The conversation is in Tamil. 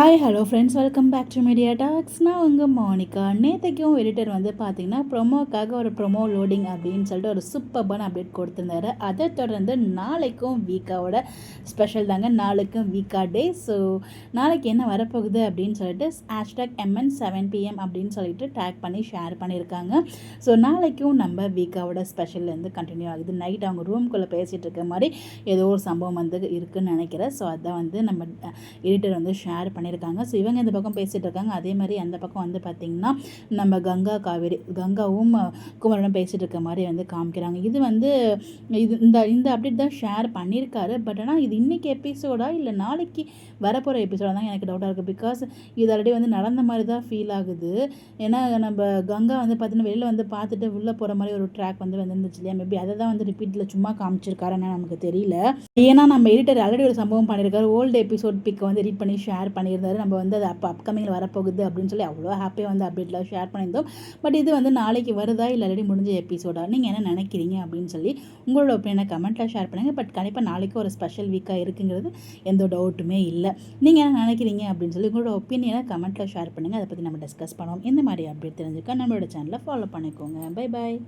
Hi hello friends, welcome back to media talks. நான் உங்கள் மோனிகா. நேற்றுக்கும் எடிட்டர் வந்து பார்த்திங்கன்னா ப்ரொமோக்காக ஒரு ப்ரொமோ லோடிங் அப்படின்னு சொல்லிட்டு ஒரு சூப்பர்பான அப்டேட் கொடுத்துருந்தாரு. அதை தொடர்ந்து நாளைக்கும் வீக்காவோட ஸ்பெஷல் தாங்க. நாளைக்கும் வீக்கா டே. ஸோ நாளைக்கு என்ன வரப்போகுது அப்படின்னு சொல்லிட்டு #MN7PM அப்படின்னு சொல்லிட்டு டேக் பண்ணி ஷேர் பண்ணியிருக்காங்க. ஸோ நாளைக்கும் நம்ம வீக்காவோட ஸ்பெஷல்லேருந்து கண்டினியூ ஆகுது. நைட் அவங்க ரூம்குள்ளே பேசிகிட்டு இருக்க மாதிரி ஏதோ ஒரு சம்பவம் வந்து இருக்குதுன்னு நினைக்கிறேன். ஸோ அதை வந்து நம்ம எடிட்டர் வந்து ஷேர் பண்ணியிருக்காங்க. ஸோ இவங்க இந்த பக்கம் பேசிகிட்டு இருக்காங்க. அதே மாதிரி அந்த பக்கம் வந்து பார்த்திங்கன்னா நம்ம கங்காவும் குமரனும் பேசிகிட்டு இருக்க மாதிரி வந்து காமிக்கிறாங்க. இது வந்து இந்த அப்டேட் தான் ஷேர் பண்ணியிருக்காரு. பட் ஆனால் இது இன்றைக்கி எபிசோடா இல்லை நாளைக்கு வரப்போகிற எபிசோடா தான் எனக்கு டவுட்டாக இருக்குது. பிகாஸ் இது ஆல்ரெடி வந்து நடந்த மாதிரி தான் ஃபீல் ஆகுது. ஏன்னா நம்ம கங்கா வந்து பார்த்தீங்கன்னா வெளியில் வந்து பார்த்துட்டு உள்ளே போகிற மாதிரி ஒரு ட்ராக் வந்து வந்துருந்துச்சு இல்லையா? மேபி அதை தான் வந்து ரிப்பீட்டில் சும்மா காமிச்சிருக்காருன்னு நமக்கு தெரியல. ஏன்னா நம்ம எடிட்டர் ஆல்ரெடி ஒரு சம்பவம் பண்ணியிருக்காரு. ஓல்டு எபிசோட் பிக்கை வந்து எடிட் பண்ணி ஷேர் பண்ணியிருந்தாரு. நம்ம வந்து அது அப்கமிங்கில் வரப்போகுது அப்படின்னு சொல்லி அவ்வளோ ஹாப்பியாக வந்து அப்டேட்டில் ஷேர் பண்ணியிருந்தோம். பட் இது வந்து நாளைக்கு வருதா இல்லை ஆல்ரெடி முடிஞ்ச எபிசோடா, நீங்கள் என்ன நினைக்கிறீங்க அப்படின்னு சொல்லி உங்களோட ஒப்பீனியனை கமெண்ட்டில் ஷேர் பண்ணுங்கள். பட் கண்டிப்பாக நாளைக்கு ஒரு ஸ்பெஷல் வீக்காக இருக்குங்கிறது எந்த டவுட்டுமே இல்லை. நீங்கள் என்ன நினைக்கிறீங்க அப்படின்னு சொல்லி உங்களோட ஒப்பீனியனை கமெண்ட்டில் ஷேர் பண்ணுங்கள். அதை பற்றி நம்ம டிஸ்கஸ் பண்ணுவோம். இந்த மாதிரி அப்டேட் தெரிஞ்சுக்க நம்மளோட சேனலை ஃபாலோ பண்ணிக்கோங்க. Bye bye.